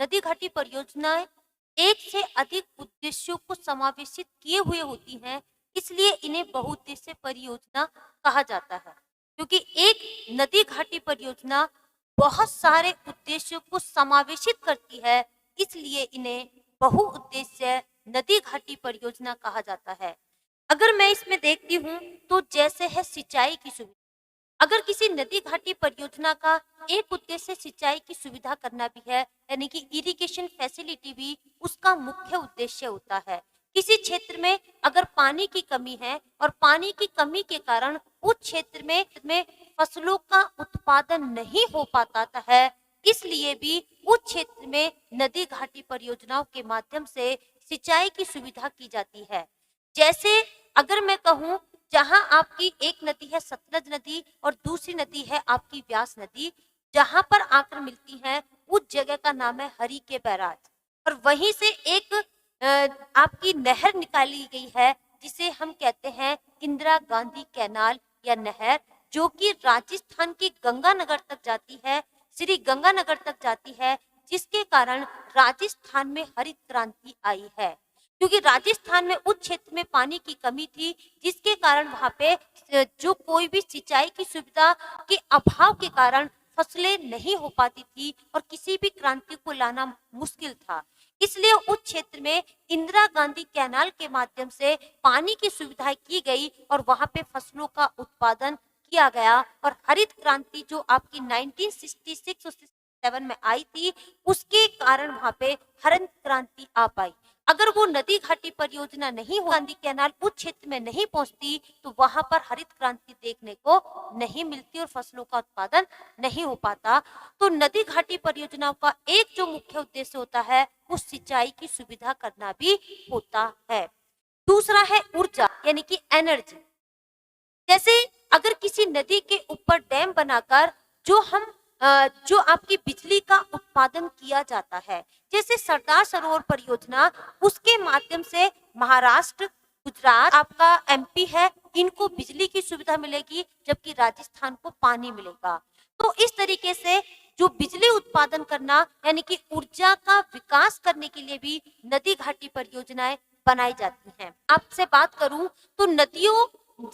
नदी घाटी परियोजनाएं एक से अधिक उद्देश्यों को समावेशित किए हुए होती हैं, इसलिए इन्हें बहुउद्देश्य परियोजना कहा जाता है। क्योंकि एक नदी घाटी परियोजना बहुत सारे उद्देश्यों को समावेशित करती है, इसलिए इन्हें बहुउद्देश्य नदी घाटी परियोजना कहा जाता है। अगर मैं इसमें देखती हूँ तो जैसे है सिंचाई की सुविधा। अगर किसी नदी घाटी परियोजना का एक उद्देश्य सिंचाई की सुविधा करना भी है, यानी कि इरिगेशन फैसिलिटी भी उसका मुख्य उद्देश्य होता है। किसी क्षेत्र में अगर पानी की कमी है और पानी की कमी के कारण उस क्षेत्र में फसलों का उत्पादन नहीं हो पाता है, इसलिए भी उस क्षेत्र में नदी घाटी परियोजनाओं के माध्यम से सिंचाई की सुविधा की जाती है। जैसे अगर मैं कहूँ, जहां आपकी एक नदी है सतलज नदी और दूसरी नदी है आपकी व्यास नदी, जहां पर आकर मिलती हैं, उस जगह का नाम है हरि के बैराज। और वहीं से एक आपकी नहर निकाली गई है जिसे हम कहते हैं इंदिरा गांधी कैनाल या नहर, जो कि राजस्थान की गंगानगर तक जाती है, श्री गंगानगर तक जाती है, जिसके कारण राजस्थान में हरित क्रांति आई है। क्योंकि राजस्थान में उस क्षेत्र में पानी की कमी थी, जिसके कारण वहां पे जो कोई भी सिंचाई की सुविधा के अभाव के कारण फसलें नहीं हो पाती थी और किसी भी क्रांति को लाना मुश्किल था। इसलिए उस क्षेत्र में इंदिरा गांधी कैनाल के माध्यम से पानी की सुविधाएं की गई और वहां पे फसलों का उत्पादन किया गया। और हरित क्रांति जो आपकी 1966 और 67 में आई थी, उसके कारण वहां पे हरित क्रांति आ पाई। अगर वो नदी घाटी परियोजना नहीं हो, गांधी कैनाल उस क्षेत्र में नहीं पहुंचती, तो वहां पर हरित क्रांति देखने को नहीं मिलती और फसलों का उत्पादन नहीं हो पाता। तो नदी घाटी परियोजनाओं का एक जो मुख्य उद्देश्य होता है, वो सिंचाई की सुविधा करना भी होता है। दूसरा है ऊर्जा, यानी कि एनर्जी। जैसे अगर किसी नदी के ऊपर डैम बनाकर जो आपकी बिजली का उत्पादन किया जाता है, जैसे सरदार सरोवर परियोजना, उसके माध्यम से महाराष्ट्र, गुजरात, आपका एमपी है, इनको बिजली की सुविधा मिलेगी, जबकि राजस्थान को पानी मिलेगा। तो इस तरीके से जो बिजली उत्पादन करना, यानी कि ऊर्जा का विकास करने के लिए भी नदी घाटी परियोजनाएं बनाई जाती हैं। आपसे बात करूं तो नदियों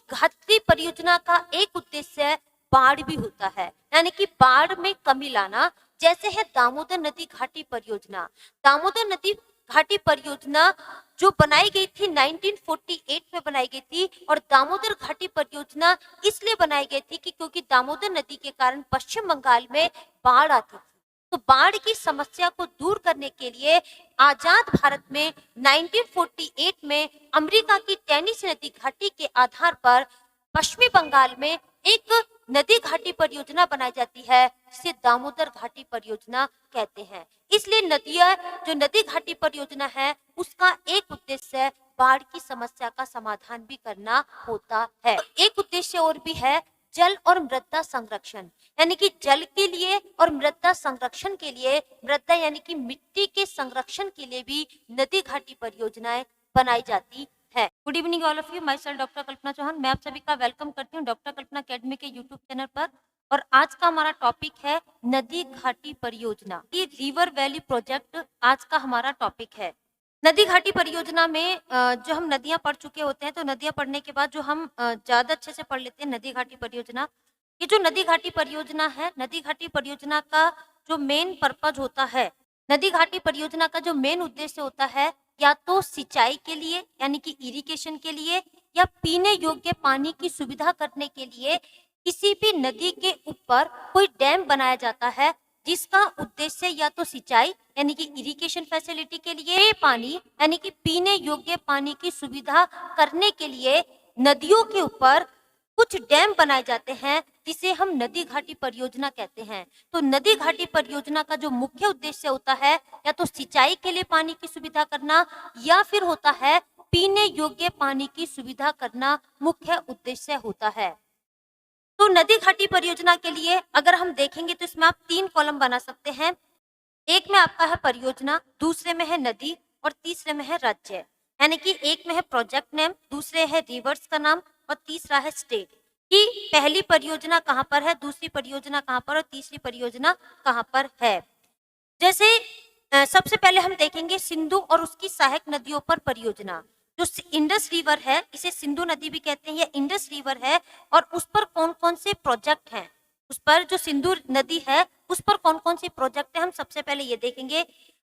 घाटी परियोजना का एक उद्देश्य बाढ़ भी होता है, यानी कि बाढ़ में कमी लाना। जैसे है दामोदर नदी घाटी परियोजना। दामोदर नदी घाटी परियोजना जो बनाई गई थी 1948 में बनाई गई थी, और दामोदर घाटी परियोजना इसलिए बनाई गई थी कि क्योंकि दामोदर नदी के कारण पश्चिम बंगाल में बाढ़ आती थी। तो बाढ़ की समस्या को दूर करने के लिए आजाद भारत में 1948 में अमेरिका की टेनिसी नदी घाटी के आधार पर पश्चिमी बंगाल में एक नदी घाटी परियोजना बनाई जाती है, जिसे दामोदर घाटी परियोजना कहते हैं। इसलिए नदियां जो नदी घाटी परियोजना है, उसका एक उद्देश्य बाढ़ की समस्या का समाधान भी करना होता है। एक उद्देश्य और भी है, जल और मृदा संरक्षण, यानी कि जल के लिए और मृदा संरक्षण के लिए, मृदा यानी कि मिट्टी के संरक्षण के लिए भी नदी घाटी परियोजनाएं बनाई जाती है। Good evening all of you, myself doctor Kalpana Chauhan. मैं आप सभी का वेलकम करती हूँ डॉक्टर कल्पना अकेडमी के यूट्यूब चैनल पर। और आज का हमारा टॉपिक है नदी घाटी परियोजना। ये रिवर वैली प्रोजेक्ट आज का हमारा टॉपिक है। नदी घाटी परियोजना में जो हम नदियां पढ़ चुके होते हैं, तो नदियां पढ़ने के बाद जो हम ज्यादा अच्छे से पढ़ लेते हैं नदी घाटी परियोजना। ये जो नदी घाटी परियोजना है, नदी घाटी परियोजना का जो मेन पर्पज होता है, नदी घाटी परियोजना का जो मेन उद्देश्य होता है, या तो सिंचाई के लिए यानी कि इरिगेशन के लिए, या पीने योग्य पानी की सुविधा करने के लिए किसी भी नदी के ऊपर कोई डैम बनाया जाता है, जिसका उद्देश्य या तो सिंचाई यानी कि इरिगेशन फैसिलिटी के लिए, पानी यानी कि पीने योग्य पानी की सुविधा करने के लिए नदियों के ऊपर कुछ डैम बनाए जाते हैं, जिसे हम नदी घाटी परियोजना कहते हैं। तो नदी घाटी परियोजना का जो मुख्य उद्देश्य होता है, या तो सिंचाई के लिए पानी की सुविधा करना, या फिर होता है पीने योग्य पानी की सुविधा करना मुख्य उद्देश्य होता है। तो नदी घाटी परियोजना के लिए अगर हम देखेंगे तो इसमें आप 3 कॉलम बना सकते हैं। एक में आपका है परियोजना, दूसरे में है नदी और तीसरे में है राज्य। यानी कि एक में है प्रोजेक्ट नेम, दूसरे है रिवर्स का नाम और तीसरा है स्टेट, कि पहली परियोजना कहाँ पर है, दूसरी परियोजना कहाँ पर और तीसरी परियोजना कहाँ पर है। जैसे सबसे पहले हम देखेंगे सिंधु और उसकी सहायक नदियों पर परियोजना। जो इंडस रिवर है, इसे सिंधु नदी भी कहते हैं, या इंडस रिवर है, और उस पर कौन कौन से प्रोजेक्ट हैं, उस पर जो सिंधु नदी है उस पर कौन कौन से प्रोजेक्ट है, हम सबसे पहले ये देखेंगे।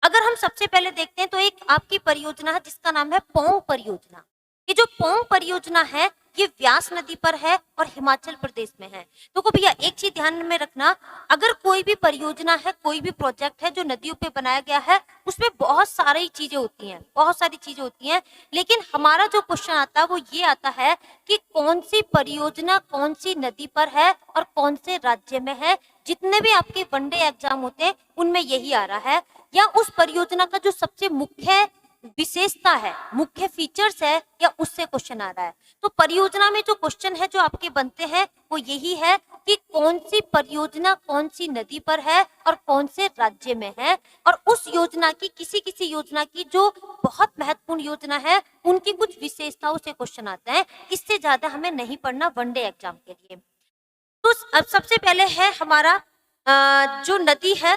अगर हम सबसे पहले देखते हैं तो एक आपकी परियोजना है जिसका नाम है पोंग परियोजना। ये जो पोंग परियोजना है ये व्यास नदी पर है और हिमाचल प्रदेश में है। तो को भैया एक चीज ध्यान में रखना, अगर कोई भी परियोजना है, कोई भी प्रोजेक्ट है जो नदियों पे बनाया गया है, उसमें बहुत सारी चीजें होती हैं, बहुत सारी चीजें होती हैं, लेकिन हमारा जो क्वेश्चन आता है वो ये आता है कि कौन सी परियोजना कौन सी नदी पर है और कौन से राज्य में है। जितने भी आपके वनडे एग्जाम होते हैं उनमें यही आ रहा है, या उस परियोजना का जो सबसे मुख्य विशेषता है, मुख्य फीचर्स है, या उससे क्वेश्चन आ रहा है। तो परियोजना में जो क्वेश्चन है जो आपके बनते हैं वो यही है कि कौन सी परियोजना कौन सी नदी पर है और कौन से राज्य में है, और उस योजना की किसी किसी योजना की जो बहुत महत्वपूर्ण योजना है उनकी कुछ विशेषताओं से क्वेश्चन आते हैं। इससे ज्यादा हमें नहीं पढ़ना वनडे एग्जाम के लिए। तो अब सबसे पहले है हमारा जो नदी है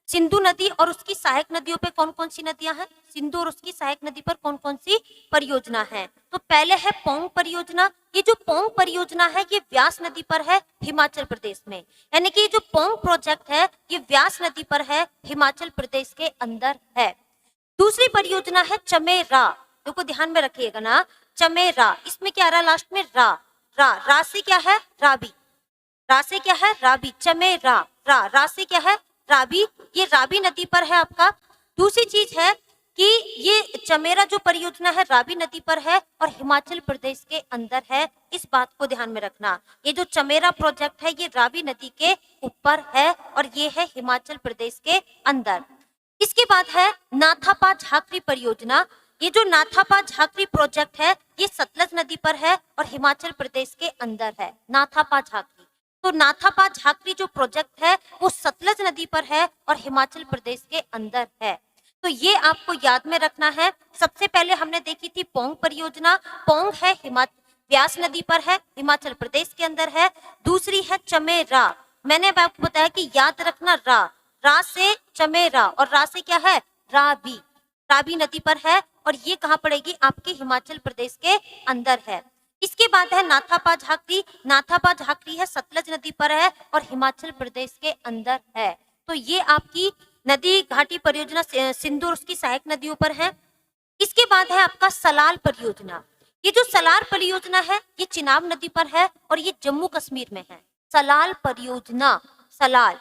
सिंधु नदी, और उसकी सहायक नदियों पे कौन कौन सी नदियां हैं, सिंधु और उसकी सहायक नदी पर कौन कौन सी परियोजना है। तो पहले है पोंग परियोजना। ये जो पोंग परियोजना है ये व्यास नदी पर है हिमाचल प्रदेश में, यानी कि जो पोंग प्रोजेक्ट है ये व्यास नदी पर है, हिमाचल प्रदेश के अंदर है। दूसरी परियोजना है चमेरा। देखो ध्यान में रखिएगा ना, चमेरा, इसमें क्या आ रहा है लास्ट में, रा रा रा से क्या है, राबी, रा से क्या है, राबी, चमेरा, रा रा से क्या है, राबी, ये राबी नदी पर है आपका। दूसरी चीज है कि ये चमेरा जो परियोजना है राबी नदी पर है और हिमाचल प्रदेश के अंदर है, इस बात को ध्यान में रखना। ये जो चमेरा प्रोजेक्ट है ये राबी नदी के ऊपर है और ये है हिमाचल प्रदेश के अंदर। इसके बाद है नाथापा झाकरी परियोजना। ये जो नाथापा झाकरी प्रोजेक्ट है ये सतलज नदी पर है और हिमाचल प्रदेश के अंदर है, नाथापा झाकरी। तो नाथापा झाकरी जो प्रोजेक्ट है वो सतलज नदी पर है और हिमाचल प्रदेश के अंदर है। तो ये आपको याद में रखना है। सबसे पहले हमने देखी थी पोंग परियोजना, पोंग है व्यास नदी पर है, हिमाचल प्रदेश के अंदर है। दूसरी है चमेरा, मैंने आपको बताया कि याद रखना रा, रा से चमेरा और रा से क्या है, राबी, राबी नदी पर है और ये कहाँ पड़ेगी, आपके हिमाचल प्रदेश के अंदर है। इसके बाद है नाथापा झाकरी, नाथापा झाकरी है सतलज नदी पर है और हिमाचल प्रदेश के अंदर है। तो ये आपकी नदी घाटी परियोजना सिंधु और उसकी सहायक नदियों पर है। इसके बाद है आपका सलाल परियोजना। ये जो सलाल परियोजना है ये चिनाब नदी पर है और ये जम्मू कश्मीर में है। सलाल परियोजना, सलाल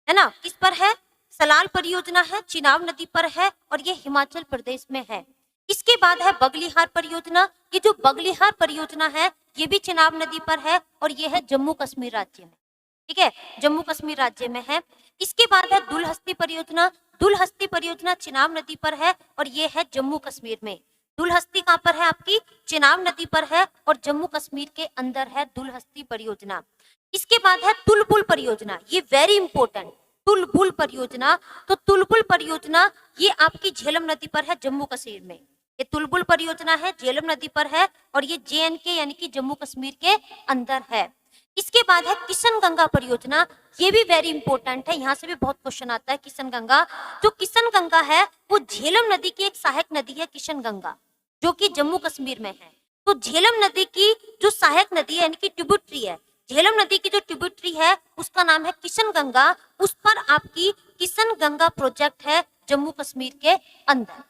है ना, किस पर है, सलाल परियोजना है, चिनाब नदी पर है और ये हिमाचल प्रदेश में है। इसके बाद है बगलिहार परियोजना। ये जो बगलिहार परियोजना है ये भी चिनाब नदी पर है और ये है जम्मू कश्मीर राज्य में, ठीक है, जम्मू कश्मीर राज्य में है। इसके बाद है दुलहस्ती परियोजना। दुलहस्ती परियोजना चिनाब नदी पर है और ये है जम्मू कश्मीर में। दुलहस्ती कहाँ पर है, आपकी चिनाब नदी पर है और जम्मू कश्मीर के अंदर है दुलहस्ती परियोजना। इसके बाद है तुलबुल परियोजना, ये वेरी इंपॉर्टेंट, तुलबुल परियोजना। तो तुलबुल परियोजना ये आपकी झेलम नदी पर है जम्मू कश्मीर में। ये तुलबुल परियोजना है झेलम नदी पर है और ये JNK यानी कि जम्मू कश्मीर के अंदर है। इसके बाद है किशन गंगा परियोजना, ये भी वेरी इंपॉर्टेंट है, यहाँ से भी बहुत क्वेश्चन आता है। किशन गंगा, जो किशन गंगा है वो झेलम नदी की एक सहायक नदी है किशन गंगा, जो कि जम्मू कश्मीर में है। तो झेलम नदी की जो सहायक नदी है यानी कि ट्रिब्यूटरी है, झेलम नदी की जो ट्रिब्यूटरी है उसका नाम है किशन गंगा, उस पर आपकी किशन गंगा प्रोजेक्ट है जम्मू कश्मीर के अंदर,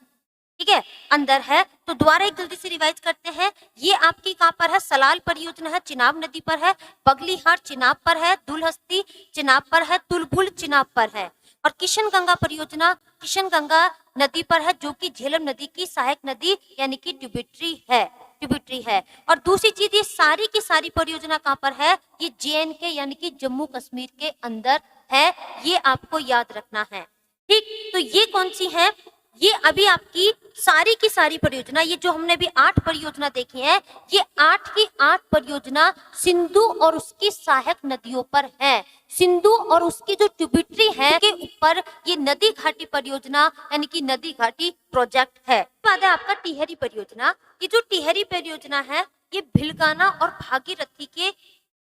ठीक है, अंदर है। तो दोबारा एक जल्दी से रिवाइज करते हैं। ये आपकी कहाँ पर है, सलाल परियोजना है चिनाब नदी पर है, बगलिहार चिनाब पर है, दुलहस्ती चिनाब पर है, तुलबुल चिनाब पर है और किशन गंगा परियोजना किशन गंगा नदी पर है जो कि झेलम नदी की सहायक नदी यानी कि ट्रिब्यूटरी है, ट्रिब्यूटरी है। और दूसरी चीज ये सारी की सारी परियोजना कहाँ पर है, ये JNK यानी कि जम्मू कश्मीर के अंदर है, ये आपको याद रखना है, ठीक। तो ये कौन सी है, ये अभी आपकी सारी की सारी परियोजना, ये जो हमने भी 8 परियोजना देखी है, ये 8 की 8 परियोजना सिंधु और उसकी सहायक नदियों पर है। सिंधु और उसकी जो ट्रिब्यूटरी है के ऊपर ये नदी घाटी परियोजना यानी कि नदी घाटी प्रोजेक्ट है। बाद है आपका टिहरी परियोजना। ये जो टिहरी परियोजना है ये भिलगाना और भागीरथी के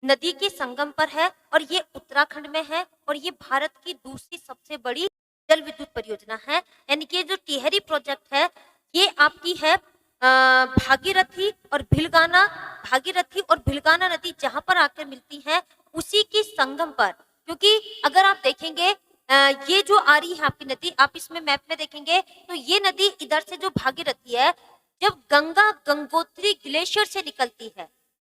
नदी के संगम पर है और ये उत्तराखंड में है और ये भारत की दूसरी सबसे बड़ी जल विद्युत परियोजना है। यानी कि ये जो टिहरी प्रोजेक्ट है ये आपकी है भागीरथी और भिलगाना, भागीरथी और भिलगाना नदी जहां पर आकर मिलती है उसी के संगम पर। क्योंकि अगर आप देखेंगे ये जो आ रही है आपकी नदी, आप इसमें मैप में देखेंगे तो ये नदी इधर से जो भागीरथी है, जब गंगा गंगोत्री ग्लेशियर से निकलती है,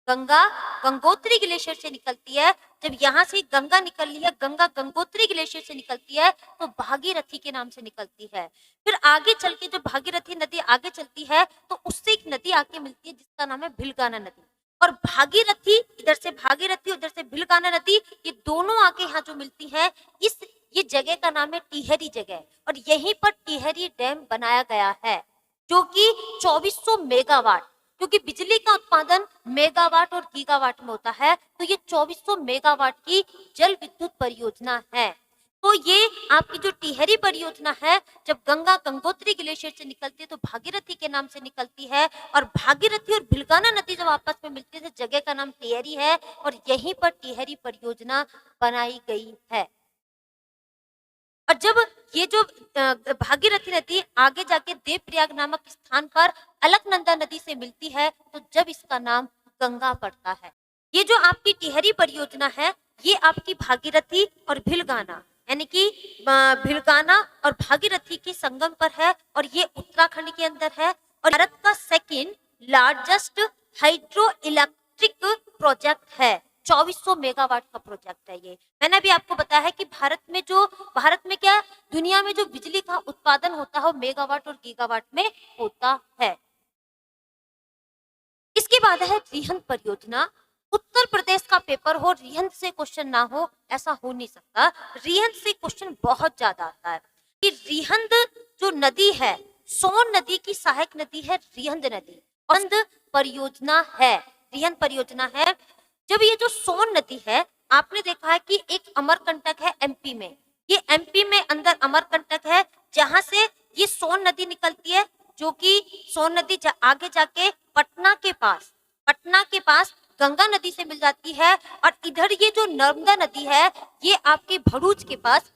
गंगा गंगोत्री ग्लेशियर से निकलती है, जब यहाँ से गंगा निकल रही है, गंगा गंगोत्री ग्लेशियर से निकलती है तो भागीरथी के नाम से निकलती है। फिर आगे चल के जब भागीरथी नदी आगे चलती है तो उससे एक नदी आके मिलती है जिसका नाम है भिलगाना नदी। और भागीरथी इधर से भागीरथी, उधर से भिलगाना नदी, ये दोनों आके यहाँ जो मिलती है इस ये जगह का नाम है टिहरी जगह। और यहीं पर टिहरी डैम बनाया गया है जो कि 2400 मेगावाट, क्योंकि बिजली का उत्पादन मेगावाट और गीगावाट में होता है, तो ये 2400 मेगावाट की जल विद्युत परियोजना है। तो ये आपकी जो टिहरी परियोजना है, जब गंगा गंगोत्री ग्लेशियर से निकलती है तो भागीरथी के नाम से निकलती है, और भागीरथी और भिलगाना नदी जब आपस में मिलती है तो जगह का नाम टिहरी है, और यहीं पर टिहरी परियोजना बनाई गई है। और जब ये जो भागीरथी नदी आगे जाके देवप्रयाग नामक स्थान पर अलकनंदा नदी से मिलती है तो जब इसका नाम गंगा पड़ता है। ये जो आपकी टिहरी परियोजना है ये आपकी भागीरथी और भिलगाना, यानी कि भिलगाना और भागीरथी के संगम पर है, और ये उत्तराखंड के अंदर है, और भारत का second largest hydro electric project है। 2400 मेगावाट का प्रोजेक्ट है ये। मैंने अभी आपको बताया है कि भारत में क्या दुनिया में जो बिजली का उत्पादन होता है वो मेगावाट और गीगावाट में होता है। इसके बाद है रिहंद परियोजना। उत्तर प्रदेश का पेपर हो, रिहंद से क्वेश्चन ना हो ऐसा हो नहीं सकता। रिहंद से क्वेश्चन बहुत ज्यादा आता है कि रिहंद जो नदी है, सोन नदी की सहायक नदी है रिहंद नदी, रिहंद परियोजना है, रिहंद परियोजना है। जब ये जो सोन नदी है, आपने देखा है कि एक अमरकंटक है एमपी में, ये एमपी में अंदर अमरकंटक है जहां से ये सोन नदी निकलती है, जो कि सोन नदी आगे जाके पटना के पास गंगा नदी से मिल जाती है, और इधर ये जो नर्मदा नदी है ये आपके भरूच के पास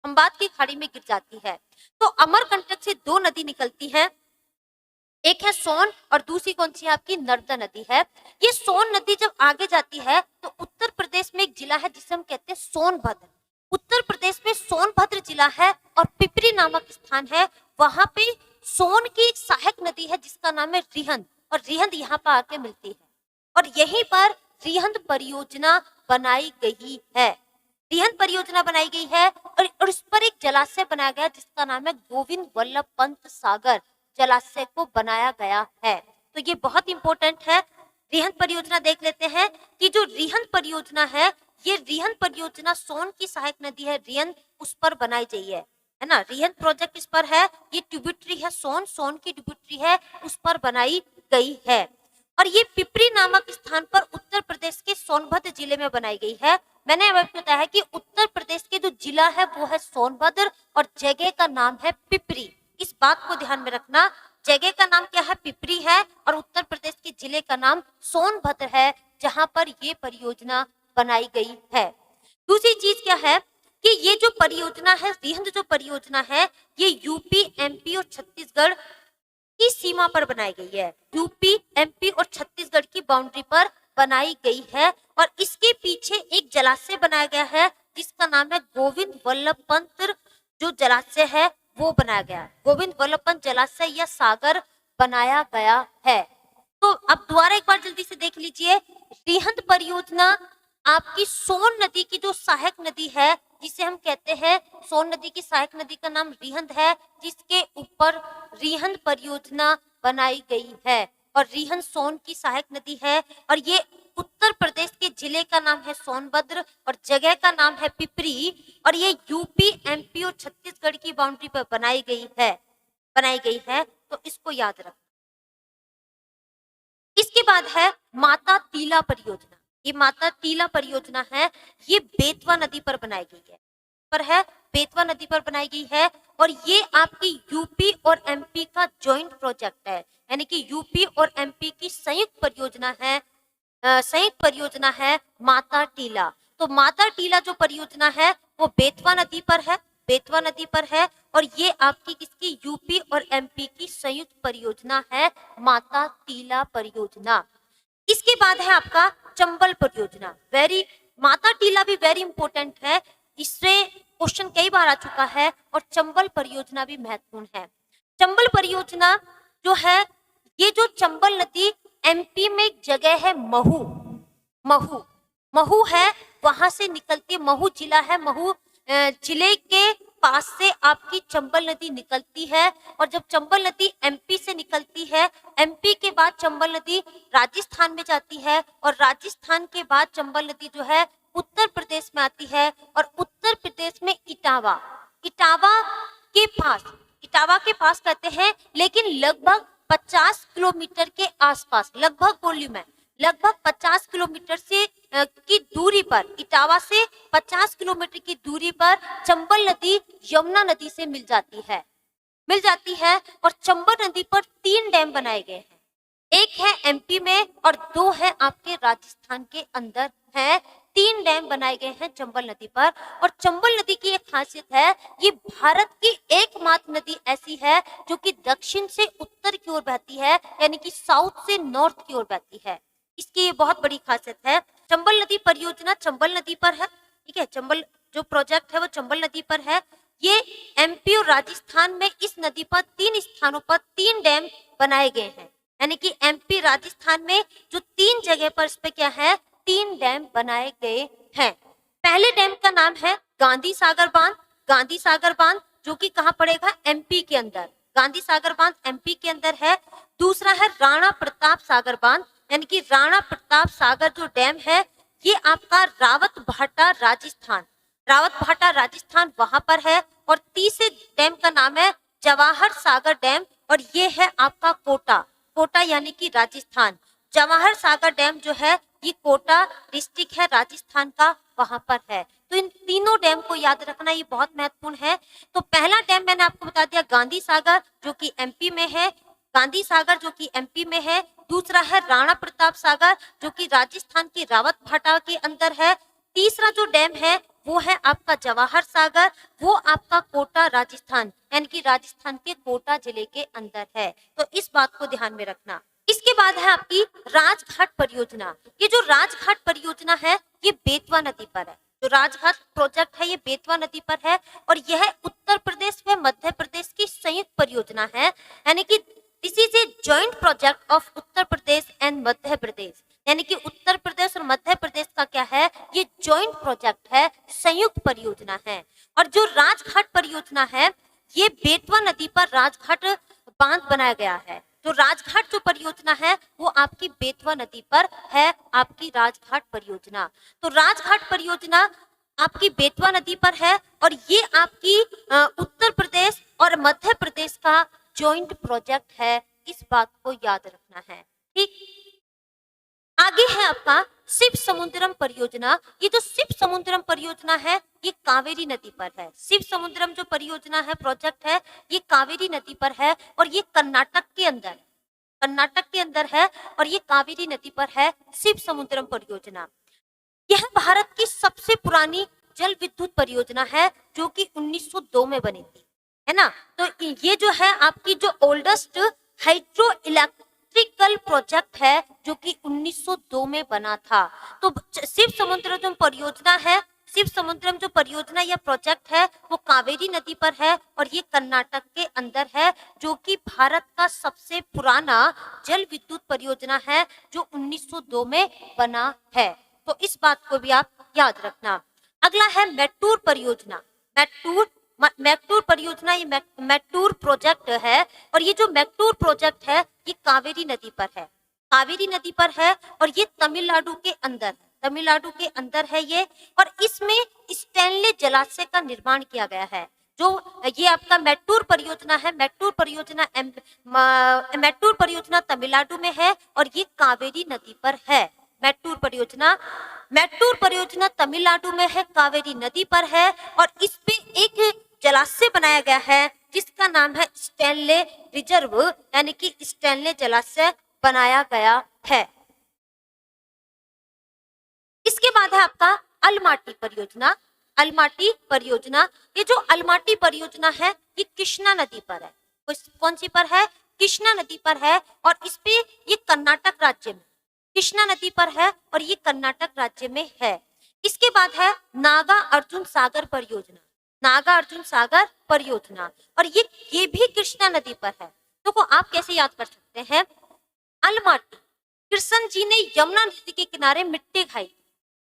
खंबात की खाड़ी में गिर जाती है। तो अमरकंटक से दो नदी निकलती है, एक है सोन और दूसरी कौन सी है आपकी नर्मदा नदी है। ये सोन नदी जब आगे जाती है तो उत्तर प्रदेश में एक जिला है जिसे हम कहते हैं सोनभद्र। उत्तर प्रदेश में सोनभद्र जिला है और पिपरी नामक स्थान है, वहां पे सोन की एक सहायक नदी है जिसका नाम है रिहंद, और रिहंद यहाँ पर आके मिलती है, और यहीं पर रिहंद परियोजना बनाई गई है। रिहंद परियोजना बनाई गई है और इस पर एक जलाशय बनाया गया जिसका नाम है गोविंद वल्लभ पंत सागर जलाशय को बनाया गया है। तो ये बहुत इंपॉर्टेंट है। रिहंद परियोजना देख लेते हैं कि जो रिहंद परियोजना है, ये रिहंद परियोजना सोन की सहायक नदी है रिहंद, उस पर बनाई गई है ना। रिहंद प्रोजेक्ट इस पर है, ये ट्रिब्यूटरी है सोन की ट्रिब्यूटरी है, उस पर बनाई गई है। और ये पिपरी नामक स्थान पर उत्तर प्रदेश के सोनभद्र जिले में बनाई गई है। मैंने आपको बताया है कि उत्तर प्रदेश के जो जिला है वो है सोनभद्र और जगह का नाम है पिपरी। इस बात को ध्यान में रखना, जगह का नाम क्या है पिपरी है, और उत्तर प्रदेश के जिले का नाम सोनभद्र है जहां पर ये परियोजना बनाई गई है। दूसरी चीज क्या है कि ये जो परियोजना है, रिहंद जो परियोजना है, ये यूपी, एमपी और छत्तीसगढ़ की सीमा पर बनाई गई है। यूपी, एमपी और छत्तीसगढ़ की बाउंड्री पर बनाई गई है, और इसके पीछे एक जलाशय बनाया गया है जिसका नाम है गोविंद वल्लभ पंत जो जलाशय है वो बनाया गया है। गोविंद वल्लभ पंत जलाशय या सागर बनाया गया है। तो अब दोबारा एक बार जल्दी से देख लीजिए, रिहंद परियोजना आपकी सोन नदी की जो सहायक नदी है जिसे हम कहते हैं, सोन नदी की सहायक नदी का नाम रिहंद है, जिसके ऊपर रिहंद परियोजना बनाई गई है, और रिहंद सोन की सहायक नदी है, और ये उत्तर प्रदेश के जिले का नाम है सोनभद्र और जगह का नाम है पिपरी, और ये यूपी, एमपी और छत्तीसगढ़ की बाउंड्री पर बनाई गई है, तो इसको याद रखना। इसके बाद है माता तीला परियोजना। ये माता तीला परियोजना है, ये बेतवा नदी पर बनाई गई है, बेतवा नदी पर बनाई गई है, और ये आपकी यूपी और एमपी का जॉइंट प्रोजेक्ट है, यानी कि यूपी और एमपी की संयुक्त परियोजना है माता टीला। तो माता टीला जो परियोजना है वो बेतवा नदी पर है, बेतवा नदी पर है और ये आपकी किसकी यूपी और एमपी की संयुक्त परियोजना है, माता टीला परियोजना। इसके बाद है आपका चंबल परियोजना। माता टीला भी वेरी इंपॉर्टेंट है, इससे क्वेश्चन कई बार आ चुका है और चंबल परियोजना भी महत्वपूर्ण है। चंबल परियोजना जो है, ये जो चंबल नदी एमपी में एक जगह है महू, महू महू है, वहां से निकलती है, महू जिला है, महू जिले के पास से आपकी चंबल नदी निकलती है। और जब चंबल नदी एमपी से निकलती है, एमपी के बाद चंबल नदी राजस्थान में जाती है और राजस्थान के बाद चंबल नदी जो है उत्तर प्रदेश में आती है और उत्तर प्रदेश में इटावा, इटावा के पास कहते हैं, लेकिन लगभग 50 किलोमीटर के आसपास, लगभग वॉल्यूम है, लगभग 50 किलोमीटर से की दूरी पर, इटावा से 50 किलोमीटर की दूरी पर चंबल नदी यमुना नदी से मिल जाती है और चंबल नदी पर 3 डैम बनाए गए हैं, एक है एमपी में और 2 है आपके राजस्थान के अंदर है। 3 डैम बनाए गए हैं चंबल नदी पर। और चंबल नदी की एक खासियत है, ये भारत की एकमात्र नदी ऐसी है जो कि दक्षिण से उत्तर की ओर बहती है, यानी कि साउथ से नॉर्थ की ओर बहती है। इसकी ये बहुत बड़ी खासियत है। चंबल नदी परियोजना चंबल नदी पर है, ठीक है, चंबल जो प्रोजेक्ट है वो चंबल नदी पर है। ये एमपी और राजस्थान में इस नदी पर 3 स्थानों पर 3 डैम बनाए गए हैं, यानी कि एमपी राजस्थान में जो 3 जगह पर इस पे क्या है, 3 डैम बनाए गए हैं। पहले डैम का नाम है गांधी सागर बांध जो कि कहाँ पड़ेगा, एमपी के अंदर, गांधी सागर बांध एमपी के अंदर है। दूसरा है राणा प्रताप सागर बांध, यानी कि राणा प्रताप सागर जो डैम है ये आपका रावत भाटा राजस्थान वहां पर है। और तीसरे डैम का नाम है जवाहर सागर डैम और ये है आपका कोटा यानी कि राजस्थान। जवाहर सागर डैम जो है ये कोटा डिस्ट्रिक्ट है राजस्थान का, वहां पर है। तो इन तीनों डैम को याद रखना, ये बहुत महत्वपूर्ण है। तो पहला डैम मैंने आपको बता दिया गांधी सागर जो कि एमपी में है, दूसरा है राणा प्रताप सागर जो कि राजस्थान के रावत भाटा के अंदर है। तीसरा जो डैम है वो है आपका जवाहर सागर, वो आपका कोटा राजस्थान, यानी कि राजस्थान के कोटा जिले के अंदर है। तो इस बात को ध्यान में रखना। इसके बाद है आपकी राजघाट परियोजना। ये जो राजघाट परियोजना है ये बेतवा नदी पर है, जो राजघाट प्रोजेक्ट है ये बेतवा नदी पर है और यह उत्तर प्रदेश व मध्य प्रदेश की संयुक्त परियोजना है, यानी कि this is a joint project of Uttar Pradesh and Madhya Pradesh, यानी कि उत्तर प्रदेश और मध्य प्रदेश का क्या है, ये जॉइंट प्रोजेक्ट है, संयुक्त परियोजना है। और जो राजघाट परियोजना है ये बेतवा नदी पर राजघाट बांध बनाया गया है। तो राजघाट जो परियोजना है वो आपकी बेतवा नदी पर है, आपकी राजघाट परियोजना। तो राजघाट परियोजना आपकी बेतवा नदी पर है और ये आपकी उत्तर प्रदेश और मध्य प्रदेश का जॉइंट प्रोजेक्ट है, इस बात को याद रखना है। ठीक, आगे है आपका शिव समुद्रम परियोजना। ये जो शिव समुद्रम परियोजना है ये कावेरी नदी पर है। शिव समुद्रम जो परियोजना है, प्रोजेक्ट है, ये कावेरी नदी पर है और ये कर्नाटक के अंदर है और ये कावेरी नदी पर है शिव समुद्रम परियोजना। यह भारत की सबसे पुरानी जल विद्युत परियोजना है जो कि 1902 में बनी थी, है ना। तो ये जो है आपकी जो ओल्डेस्ट हाइड्रो इलेक्ट्रिकल प्रोजेक्ट है जो कि 1902 में बना था। तो शिव समुद्रम परियोजना है, शिव समुद्रम जो परियोजना या प्रोजेक्ट है वो कावेरी नदी पर है और ये कर्नाटक के अंदर है, जो कि भारत का सबसे पुराना जल विद्युत परियोजना है जो 1902 में बना है। तो इस बात को भी आप याद रखना। अगला है मैटूर परियोजना। मैटूर परियोजना ये मैटूर प्रोजेक्ट है और ये जो मैटूर प्रोजेक्ट है ये कावेरी नदी पर है और ये तमिलनाडु के अंदर है ये। और इसमें स्टेनले जलाशय का निर्माण किया गया है। जो ये आपका मैटूर परियोजना है, मैटूर परियोजना तमिलनाडु में है और ये कावेरी नदी पर है। मैटूर परियोजना तमिलनाडु में है, कावेरी नदी पर है और इस पे एक जलाशय बनाया गया है जिसका नाम है स्टेनले रिजर्व, यानी कि स्टेनले जलाशय बनाया गया है। इसके बाद है आपका अलमाटी परियोजना। अलमाटी परियोजना। ये जो अलमाटी परियोजना है ये कृष्णा नदी पर है। कौन सी पर है? कृष्णा नदी पर है और इस पे ये कर्नाटक राज्य में, कृष्णा नदी पर है और ये कर्नाटक राज्य में है। इसके बाद है नागा अर्जुन सागर परियोजना, नागा अर्जुन सागर परियोजना, और ये भी कृष्णा नदी पर है। तो आप कैसे याद कर सकते हैं? अलमाटी, कृष्ण जी ने यमुना नदी के किनारे मिट्टी खाई,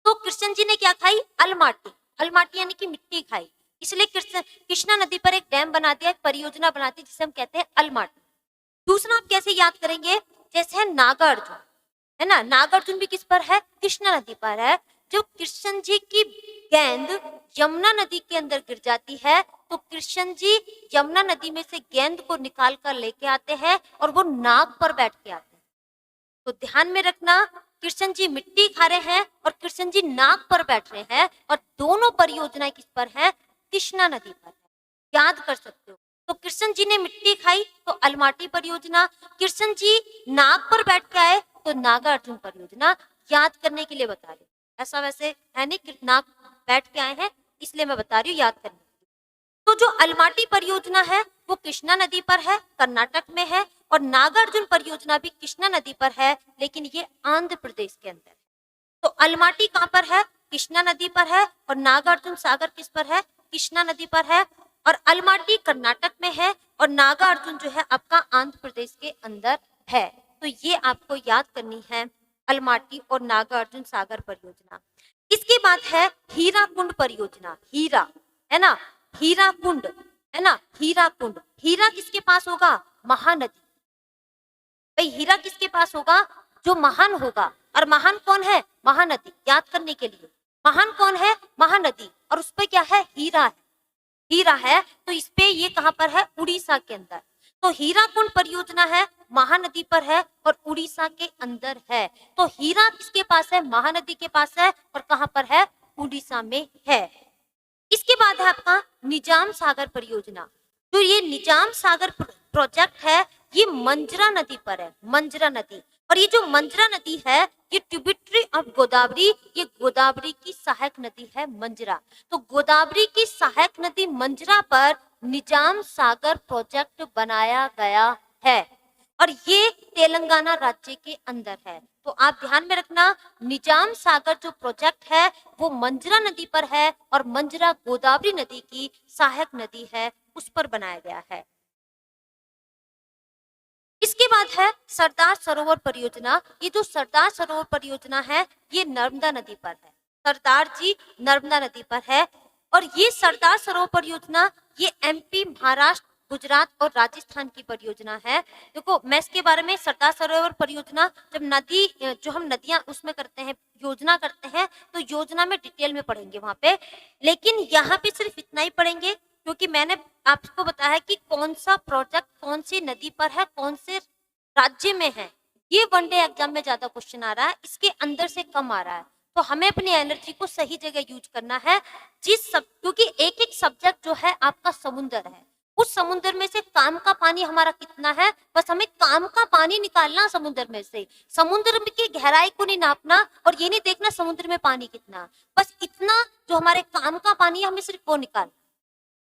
तो कृष्ण जी ने क्या खाई? अलमाटी, अलमाटी यानी कि मिट्टी खाई, इसलिए कृष्णा नदी पर एक डैम बना दिया, एक परियोजना बना दी जिसे हम कहते हैं अलमाटी। दूसरा आप कैसे याद करेंगे? जैसे है नागार्जुन, है ना, नागार्जुन भी किस पर है? कृष्णा नदी पर है। जो कृष्ण जी की गेंद यमुना नदी के अंदर गिर जाती है तो कृष्ण जी यमुना नदी में से गेंद को निकाल कर लेके आते हैं और वो नाग पर बैठ के आते हैं। तो ध्यान में रखना, कृष्ण जी मिट्टी खा रहे हैं और कृष्ण जी नाग पर बैठ रहे हैं, और दोनों परियोजनाएं किस पर है? कृष्णा नदी पर है। याद कर सकते हो। तो कृष्ण जी ने मिट्टी खाई तो अलमाटी परियोजना, कृष्ण जी नाग पर बैठ के आए तो नागार्जुन परियोजना। याद करने के लिए बता रही हूँ, ऐसा वैसे है नहीं कि नाग बैठ के आए हैं इसलिए मैं बता रही हूँ याद करने के लिए। तो जो अलमाटी परियोजना है वो कृष्णा नदी पर है, कर्नाटक में है, और नागार्जुन परियोजना भी कृष्णा नदी पर है लेकिन ये आंध्र प्रदेश के अंदर है। तो अलमाटी कहाँ पर है? कृष्णा नदी पर है, और नागार्जुन सागर किस पर है? कृष्णा नदी पर है, और अलमाटी कर्नाटक में है, और नागार्जुन जो है आपका आंध्र प्रदेश के अंदर है। तो ये आपको याद करनी है, अलमाटी और नागार्जुन सागर परियोजना। इसके बाद है हीराकुंड परियोजना, हीरा, है ना, हीराकुंड, है ना, हीराकुंड। हीरा किसके पास होगा? महानदी। भाई हीरा किसके पास होगा? जो महान होगा, और महान कौन है? महानदी। याद करने के लिए, महान कौन है? महानदी, और उस पे क्या है? हीरा है, हीरा है। तो इस पे ये कहां पर है? उड़ीसा के अंदर। तो हीराकुंड परियोजना है, महानदी पर है और उड़ीसा के अंदर है। तो हीरा किसके पास है? महानदी के पास है, और कहां पर है? उड़ीसा में है। इसके बाद है आपका निजाम सागर परियोजना। जो ये निजाम सागर प्रोजेक्ट है ये मंजरा नदी पर है, मंजरा नदी। और ये जो मंजरा नदी है ये ट्रिब्यूटरी ऑफ गोदावरी, ये गोदावरी की सहायक नदी है मंजरा। तो गोदावरी की सहायक नदी मंजरा पर निजाम सागर प्रोजेक्ट बनाया गया है, और ये तेलंगाना राज्य के अंदर है। तो आप ध्यान में रखना, निजाम सागर जो प्रोजेक्ट है वो मंजरा नदी पर है, और मंजरा गोदावरी नदी की सहायक नदी है, उस पर बनाया गया है। इसके बाद है सरदार सरोवर परियोजना। ये जो सरदार सरोवर परियोजना है ये नर्मदा नदी पर है, सरदार जी नर्मदा नदी पर है। और ये सरदार सरोवर परियोजना ये एमपी, महाराष्ट्र, गुजरात और राजस्थान की परियोजना है। देखो मैं इसके बारे में, सरदार सरोवर परियोजना जब नदी, जो हम नदियां उसमें करते हैं, योजना करते हैं, तो योजना में डिटेल में पढ़ेंगे वहां पे, लेकिन यहाँ पे सिर्फ इतना ही पढ़ेंगे क्योंकि मैंने आपको बताया है कि कौन सा प्रोजेक्ट कौन सी नदी पर है, कौन से राज्य में है। ये वनडे एग्जाम में ज्यादा क्वेश्चन आ रहा है, इसके अंदर से कम आ रहा है। तो हमें अपनी एनर्जी को सही जगह यूज करना है, क्योंकि एक एक सब्जेक्ट जो है आपका समुद्र है, उस समुद्र में से काम का पानी हमारा कितना है, बस हमें काम का पानी निकालना समुद्र में से, समुद्र की गहराई को नहीं नापना और ये नहीं देखना समुद्र में पानी कितना, बस इतना जो हमारे काम का पानी है हमें सिर्फ वो निकालना।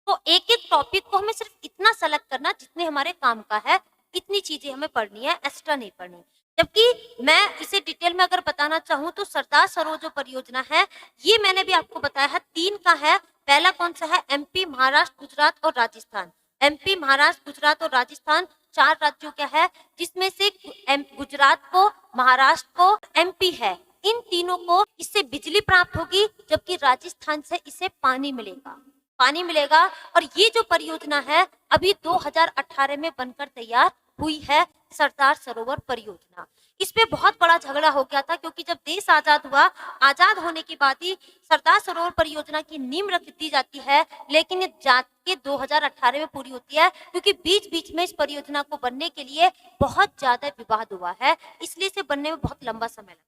तो एक एक टॉपिक को हमें सिर्फ इतना सेलेक्ट करना जितने हमारे काम का है, इतनी चीजें हमें पढ़नी है, एक्स्ट्रा नहीं पढ़नी। जबकि मैं इसे डिटेल में अगर बताना चाहूँ तो सरदार सरोवर जो परियोजना है ये मैंने भी आपको बताया है, 3 का है। पहला कौन सा है? एमपी, महाराष्ट्र, गुजरात और राजस्थान। एमपी, महाराष्ट्र, गुजरात और राजस्थान 4 राज्यों का है, जिसमें से गुजरात को, महाराष्ट्र को, एमपी है। इन तीनों को इससे बिजली प्राप्त होगी, जबकि राजस्थान से इसे पानी मिलेगा, पानी मिलेगा। और ये जो परियोजना है अभी 2018 में बनकर तैयार हुई है, सरदार सरोवर परियोजना। इस पे बहुत बड़ा झगड़ा हो गया था क्योंकि जब देश आजाद हुआ, आजाद होने के बाद ही सरदार सरोवर परियोजना की नींव रख दी जाती है, लेकिन ये जाके 2018 में पूरी होती है क्योंकि बीच बीच में इस परियोजना को बनने के लिए बहुत ज्यादा विवाद हुआ है, इसलिए इसे बनने में बहुत लंबा समय लगा।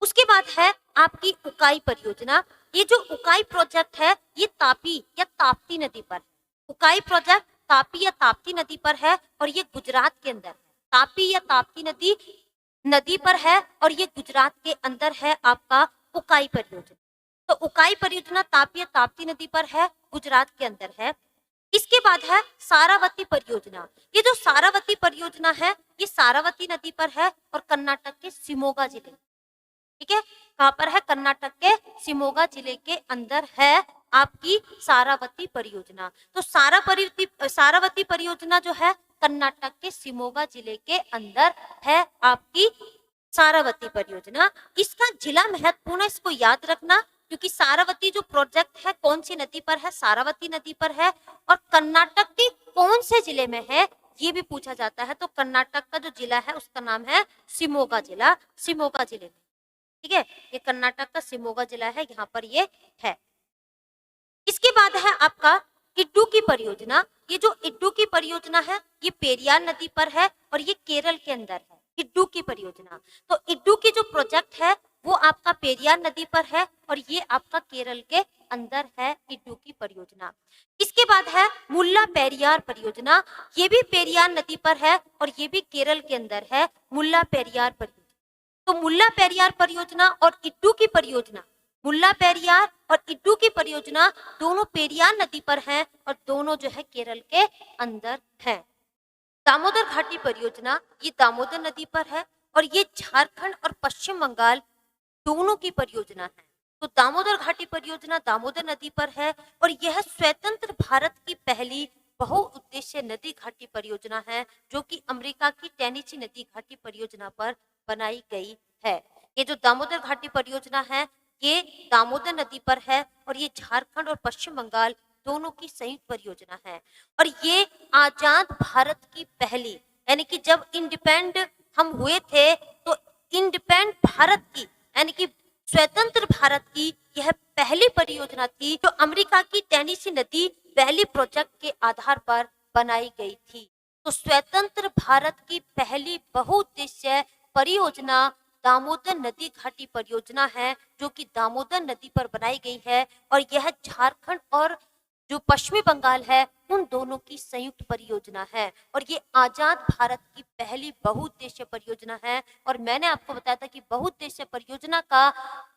उसके बाद है आपकी उकाई परियोजना। ये जो उकाई प्रोजेक्ट है ये तापी या ताप्ती नदी पर है। उकाई प्रोजेक्ट तापी या ताप्ती नदी पर है और ये गुजरात के अंदर है। तापी या ताप्ती नदी पर है और ये गुजरात के अंदर है आपका उकाई परियोजना। तो उकाई परियोजना तापी या ताप्ती नदी पर है, गुजरात के अंदर है। इसके बाद है सारावती परियोजना। ये जो सारावती परियोजना है ये सारावती नदी पर है और कर्नाटक के शिमोगा जिले, ठीक है, कहाँ पर है, कर्नाटक के शिमोगा जिले के अंदर है आपकी सारावती परियोजना। तो सारावती परियोजना जो है कर्नाटक के शिमोगा जिले के अंदर है आपकी सारावती परियोजना। इसका जिला महत्वपूर्ण है, इसको याद रखना, क्योंकि सारावती जो प्रोजेक्ट है कौन सी नदी पर है, सारावती नदी पर है, और कर्नाटक के कौन से जिले में है ये भी पूछा जाता है। तो कर्नाटक का जो जिला है उसका नाम है शिमोगा जिला, शिमोगा जिले में, ठीक है, ये कर्नाटक का शिमोगा जिला है, यहाँ पर ये है। इसके बाद है आपका इडुक्की परियोजना। ये जो इडुक्की परियोजना है ये पेरियार नदी पर है और ये केरल के अंदर है, इडुक्की परियोजना। तो इडुक्की जो प्रोजेक्ट है वो आपका पेरियार नदी पर है और ये आपका केरल के अंदर है इडुक्की परियोजना। इसके बाद है मुल्ला पेरियार परियोजना। ये भी पेरियार नदी पर है और ये भी केरल के अंदर है, मुल्ला पेरियार परियोजना। तो मुल्ला पेरियार परियोजना और इडुक्की परियोजना, मुल्ला पेरियार और इडुक्की परियोजना दोनों पेरियार नदी पर हैं और दोनों जो है केरल के अंदर हैं। दामोदर घाटी परियोजना ये दामोदर नदी पर है और ये झारखंड और पश्चिम बंगाल दोनों की परियोजना है। तो दामोदर घाटी परियोजना दामोदर नदी पर है और यह स्वतंत्र भारत की पहली बहुउद्देश्य नदी घाटी परियोजना है जो कि अमेरिका की टेनेसी नदी घाटी परियोजना पर बनाई गई है। ये जो दामोदर घाटी परियोजना है ये दामोदर नदी पर है और ये झारखंड और पश्चिम बंगाल दोनों की संयुक्त परियोजना है। और ये आजाद भारत की पहली, यानी कि जब इंडिपेंडेंट हम हुए थे तो इंडिपेंडेंट भारत की यानी कि स्वतंत्र भारत की यह पहली परियोजना थी जो अमेरिका की टेनेसी नदी वैली प्रोजेक्ट के आधार पर बनाई गई थी। तो स्वतंत्र भारत की पहली बहुउद्देश्य परियोजना दामोदर नदी घाटी परियोजना है जो कि दामोदर नदी पर बनाई गई है और यह झारखंड और जो पश्चिमी बंगाल है उन दोनों की संयुक्त परियोजना है और ये आजाद भारत की पहली बहुउद्देश्य परियोजना है। और मैंने आपको बताया था कि बहुउद्देश्य परियोजना का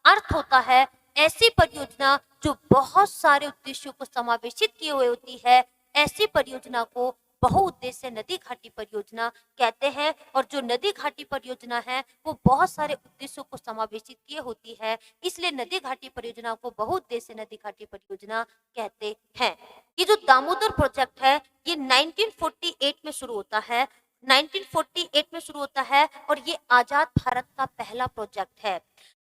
अर्थ होता है ऐसी परियोजना जो बहुत सारे उद्देश्यों को समावेशित किए हुए होती है, ऐसी परियोजना को बहुउद्देश्य नदी घाटी परियोजना कहते हैं। और जो नदी घाटी परियोजना है वो बहुत सारे उद्देश्यों को समावेशित किए होती है, इसलिए नदी घाटी परियोजना को बहुउद्देश्य नदी घाटी परियोजना कहते हैं। ये जो दामोदर प्रोजेक्ट है ये 1948 में शुरू होता है, 1948 में शुरू होता है और ये आजाद भारत का पहला प्रोजेक्ट है।